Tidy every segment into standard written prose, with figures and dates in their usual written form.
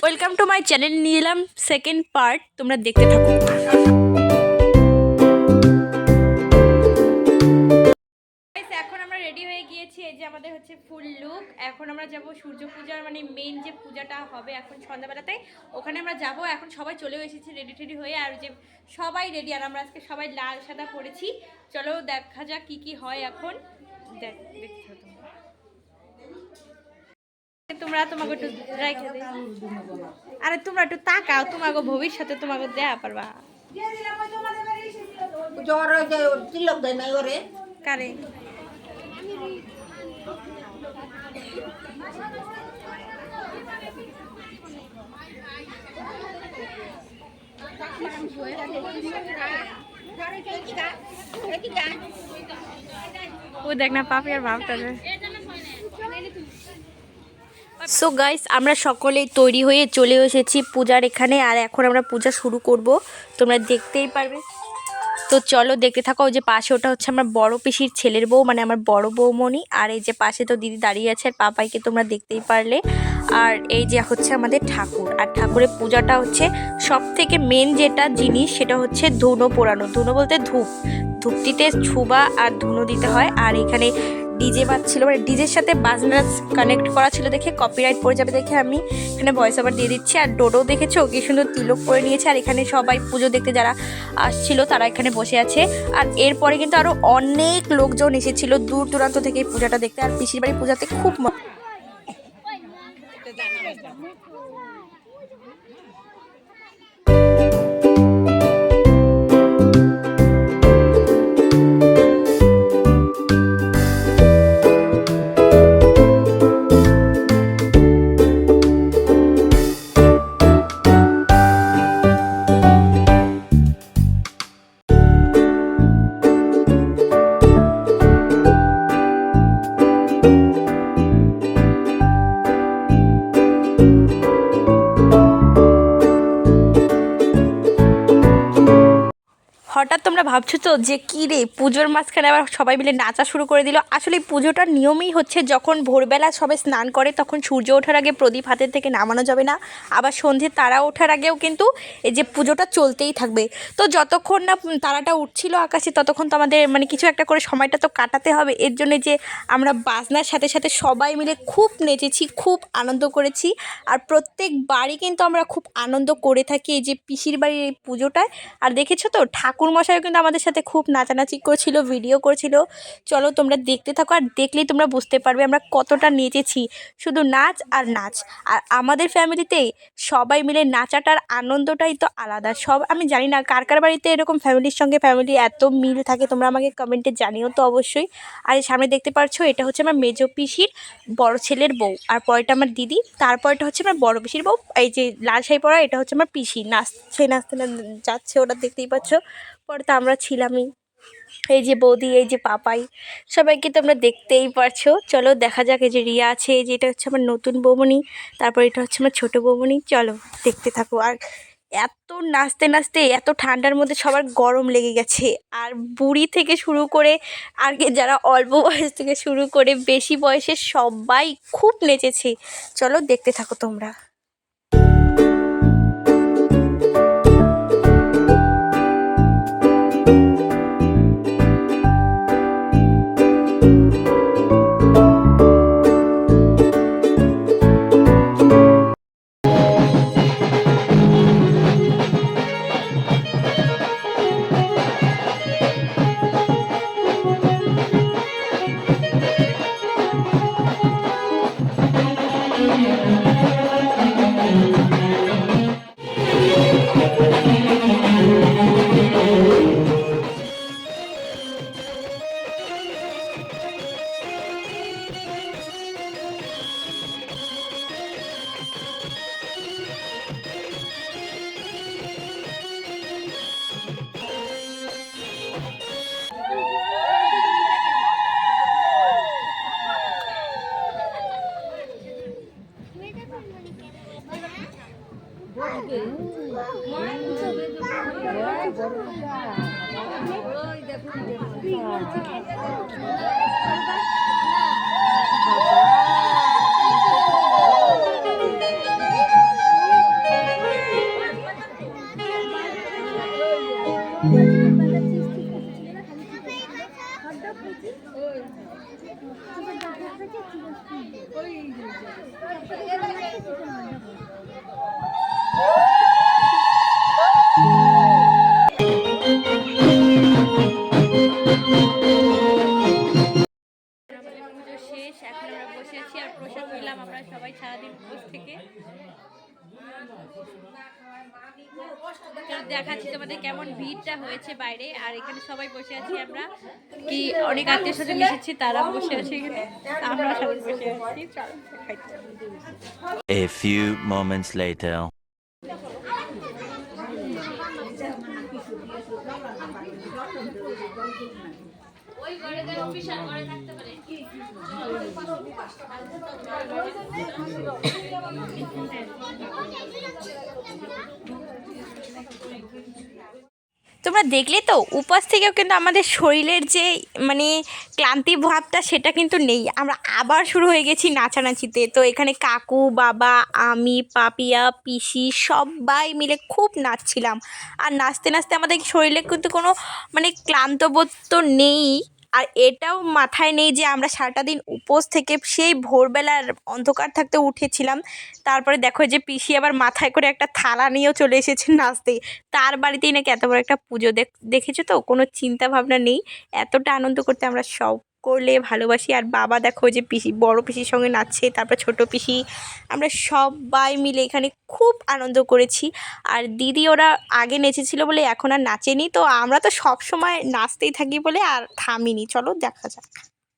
Welcome to my channel. নিয়ে এলাম second part, তোমরা দেখতে থাকো। এখন আমরা রেডি হয়ে গিয়েছি, এই যে আমাদের হচ্ছে ফুল লুক। এখন আমরা যাব সূর্য পূজার মানে মেইন যে পূজাটা হবে এখন সন্ধ্যাবেলাতে, ওখানে আমরা যাব। এখন সবাই চলেও এসেছি রেডি টেডি হয়ে, আর যে সবাই রেডি, আর আমরা আজকে সবাই লাল সাদা পরেছি। চলো দেখা যাক কি কি হয় এখন। দেখছো তোমরা তোমাকে একটু রাইখে দে। আরে তোমরা একটু তাকাও, তোমাকে ভবিষ্যতে তোমাকে দেয়া পারবা কারে। ও দেখ না পাপি আর ভাবটা। সো গাইস, আমরা সকলেই তৈরি হয়ে চলে এসেছি পূজার এখানে, আর এখন আমরা পূজা শুরু করব, তোমরা দেখতেই পারবে। তো চলো দেখতে থাকো। ওই যে পাশে ওটা হচ্ছে আমার বড় পিসির ছেলের বউ, মানে আমার বড় বৌমণি। আর এই যে পাশে তো দিদি দাঁড়িয়ে আছে, আর পাপাইকে তোমরা দেখতেই পারলে। আর এই যে হচ্ছে আমাদের ঠাকুর, আর ঠাকুরের পূজাটা হচ্ছে সব থেকে মেন যেটা জিনিস, সেটা হচ্ছে ধুনো পোড়ানো। ধুনো বলতে ধূপ, ধূপটিতে ছুবা আর ধুনো দিতে হয়। আর এখানে ডিজে বাজছিল, মানে ডিজের সাথে বাজনা কানেক্ট করা ছিল দেখে কপিরাইট পড়ে যাবে দেখে আমি এখানে ভয়েস ওভার দিয়ে দিচ্ছি। আর ডোডো দেখেছো কি সুন্দর তিলক পরে নিয়েছে, আর এখানে সবাই পুজো দেখতে যারা আসছিল তারা এখানে বসে আছে। আর এরপরে কিন্তু আরো অনেক লোকজন এসেছিল দূর দূরান্ত থেকে এই পূজাটা দেখতে। আর পিসির বাড়ি পূজাতে খুব হঠাৎ তোমরা ভাবছো তো যে কী রে পুজোর মাঝখানে আবার সবাই মিলে নাচা শুরু করে দিল। আসলে পুজোটার নিয়মই হচ্ছে যখন ভোরবেলা সবাই স্নান করে তখন সূর্য ওঠার আগে প্রদীপ হাতের থেকে নামানো যাবে না, আবার সন্ধ্যে তারা ওঠার আগেও কিন্তু এই যে পুজোটা চলতেই থাকবে। তো যতক্ষণ না তারাটা উঠছিল আকাশে ততক্ষণ তো আমাদের মানে কিছু একটা করে সময়টা তো কাটাতে হবে। এর জন্য যে আমরা বাজনার সাথে সাথে সবাই মিলে খুব নেচেছি, খুব আনন্দ করেছি। আর প্রত্যেক বাড়ি কিন্তু আমরা খুব আনন্দ করে থাকি এই যে পিসির বাড়ির এই পুজোটায়। আর দেখেছো তো ঠাকুর মশাইও কিন্তু আমাদের সাথে খুব নাচানাচি করেছিল, ভিডিও করেছিল। চলো তোমরা দেখতে থাকো, আর দেখলেই তোমরা বুঝতে পারবে আমরা কতটা নেচেছি। শুধু নাচ আর নাচ। আর আমাদের ফ্যামিলিতে সবাই মিলে নাচাটার আনন্দটাই তো আলাদা। সব আমি জানি না কার কার বাড়িতে এরকম ফ্যামিলির সঙ্গে ফ্যামিলি এত মিল থাকে, তোমরা আমাকে কমেন্টে জানিও তো অবশ্যই। আর এই সামনে দেখতে পাচ্ছ এটা হচ্ছে আমার মেজো পিসির বড় ছেলের বউ, আর পরেটা আমার দিদি, তারপরটা হচ্ছে আমার বড় পিসির বউ। এই যে লাল শাড়ি পরা এটা হচ্ছে আমার পিসি, নাচছে নাচতে যাচ্ছে, ওটা দেখতেই পাচ্ছ। পরে তো আমরা ছিলামই, এই যে বৌদি, এই যে পাপাই, সবাইকে তোমরা দেখতেই পারছো। চলো দেখা যাক। এই যে রিয়া আছে, এই যে এটা হচ্ছে আমার নতুন বৌমণি, তারপর এটা হচ্ছে আমার ছোটো বৌমণি। চলো দেখতে থাকো। আর এত নাচতে নাচতে এত ঠান্ডার মধ্যে সবার গরম লেগে গেছে। আর বুড়ি থেকে শুরু করে আর যারা অল্প বয়স থেকে শুরু করে বেশি বয়সের সবাই খুব নেচেছে। চলো দেখতে থাকো তোমরা। দেখাচ্ছি তোমাদের কেমন ভিড়টা হয়েছে বাইরে, আর এখানে সবাই বসে আছি আমরা, কি অনেক আত্মীয় স্বজন এসেছি, তারা বসে আছে এখানে, আমরা সবাই বসে আছি। চলো দেখাচ্ছি। A few moments later. তোমরা দেখলে তো উপাস থেকেও কিন্তু আমাদের শরীরের যে মানে ক্লান্তি ভাবটা সেটা কিন্তু নেই, আমরা আবার শুরু হয়ে গেছি নাচানাচিতে। তো এখানে কাকু, বাবা, আমি, পাপিয়া, পিসি সবাই মিলে খুব নাচছিলাম। আর নাচতে নাচতে আমাদের শরীরে কিন্তু কোনো মানে ক্লান্তবোধ তো নেই। আর এটাও মাথায় নেই যে আমরা সারাটা দিন উপোস থেকে সেই ভোরবেলার অন্ধকার থাকতে উঠেছিলাম। তারপরে দেখো যে পিসি আবার মাথায় করে একটা থালা নিয়েও চলে এসেছে নাচতে। তার বাড়িতেই নাকি এত বড় একটা পুজো, দেখেছো তো, কোনো চিন্তা ভাবনা নেই। এতটা আনন্দ করতে আমরা সব করলে ভালোবাসি। আর বাবা দেখো যে পিসি, বড় পিসির সঙ্গে নাচছে, তারপর ছোট পিসি, আমরা সবাই মিলে এখানে খুব আনন্দ করেছি। আর দিদি ওরা আগে নেচেছিল বলে এখন আর নাচেনি, তো আমরা তো সব সময় নাচতেই থাকি বলে আর থামিনি। চলো দেখা যাক।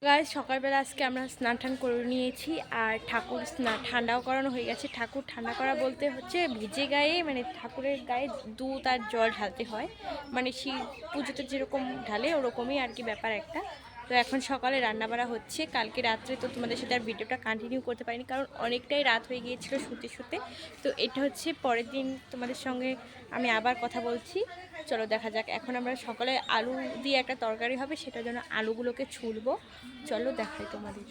গাইস, সকালবেলা আজকে আমরা স্নান টান করে নিয়েছি, আর ঠাকুর ঠান্ডাও করানো হয়ে গেছে। ঠাকুর ঠান্ডা করা বলতে হচ্ছে ভিজে গায়ে, মানে ঠাকুরের গায়ে দুধ আর জল ঢালতে হয়, মানে সেই পুজোতে যেরকম ঢালে ওরকমই আর কি ব্যাপার একটা। তো এখন সকালে রান্নাবাড়া হচ্ছে। কালকে রাত্রে তো তোমাদের সাথে আর ভিডিওটা কন্টিনিউ করতে পারিনি, কারণ অনেকটাই রাত হয়ে গিয়েছিল শুতে শুতে। তো এটা হচ্ছে পরের দিন তোমাদের সঙ্গে আমি আবার কথা বলছি। চলো দেখা যাক। এখন আমরা সকালে আলু দিয়ে একটা তরকারি হবে, সেটার জন্য আলুগুলোকে ছুলবো। চলো দেখাই তোমাদের।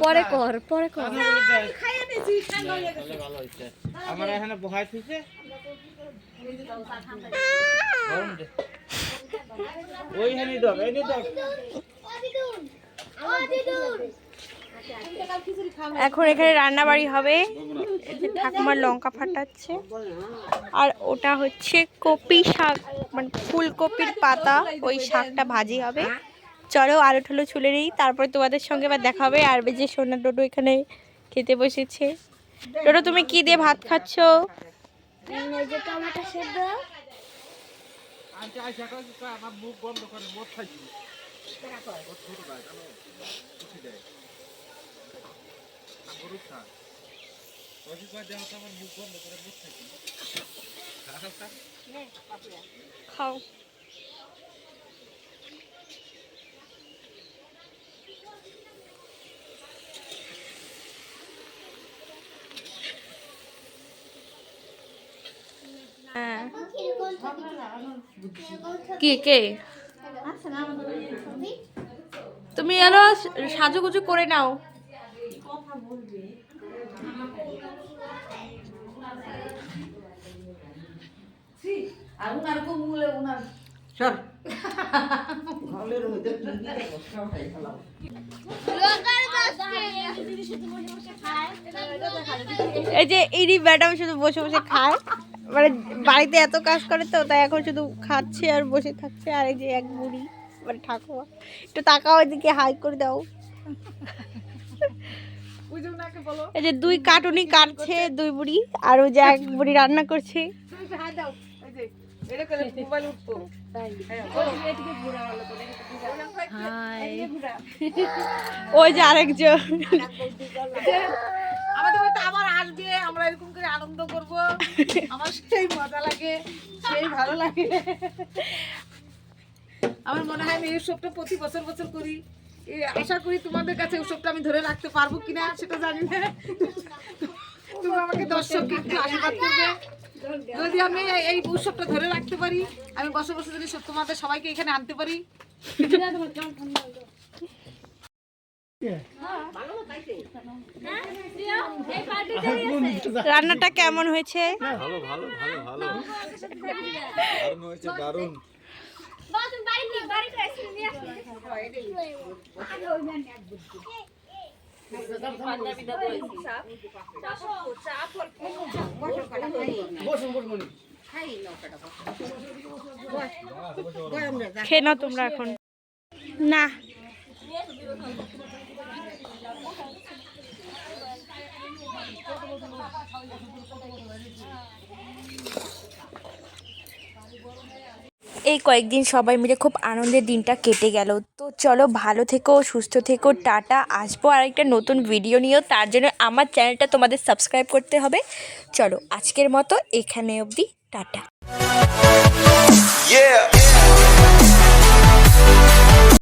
পরে কর, পরে কর। আমার এখানে বহাই থইছে ওইখানে দাও, এনে দাও। এখন এখানে রান্না বাড়ি হবে। ঠাকুমার লঙ্কা ফাটাচ্ছে, আর ওটা হচ্ছে কপি শাক, মানে ফুলকপির পাতা, ওই শাকটা ভাজি হবে। চলো আলু ঠালু ছুলে নিই, তারপরে তোমাদের সঙ্গে আবার দেখা হবে। আর যে সোনা ডোডো এখানে খেতে বসেছে। ডোডো, তুমি কি দিয়ে ভাত খাচ্ছ? টমেটো সেদ্ধ। আমার মুখ বন্ধ করে মদ খাইছি। খাও। হ্যাঁ, কি কে তুমি আরো সাজুগুজু করে নাও। এই যে ইনি ম্যাডাম শুধু বসে বসে খায়, মানে বাড়িতে এত কাজ করে তো তাই এখন শুধু খাচ্ছে আর বসে থাকছে। আর এই যে এক বুড়ি, মানে ঠাকুমা, একটু তাকাও এদিকে, হাই করে দাও। এই যে দুই কাটুনি কাটছে, দুই বুড়ি, আর ওই যে এক বুড়ি রান্না করছে। ওই যে আরেকজন, আমাদের বাড়িতে আবার আসবে, আমরা এরকম করে আনন্দ করব। আমার সেই মজা লাগে, সেই ভালো লাগে। আমার মনে হয় আমি এই উৎসবটা প্রতি বছর বছর করি। আশা করি তোমাদের কাছে উৎসবটা আমি ধরে রাখতে পারবো কিনা সেটা জানি না। তুমি আমাকে দর্শক একটু আশীর্বাদ করবে। যদি আমি এই উৎসবটা ধরে রাখতে পারি, আমি বছর বছর যদি তোমাদের সবাইকে এখানে আনতে পারি। রান্নাটা কেমন হয়েছে? ভালো ভালো ভালো ভালো, দারুণ হয়েছে, দারুণ। খেয়ে নাও তোমরা এখন। না, এই কয়েকদিন সবাই মিলে খুব আনন্দের দিনটা কেটে গেল। তো চলো ভালো থেকো, সুস্থ থেকো, টাটা। আসবো আরেকটা নতুন ভিডিও নিয়েও, তার জন্য আমার চ্যানেলটা তোমাদের সাবস্ক্রাইব করতে হবে। চলো আজকের মতো এখানে অবধি, টাটা। Yeah.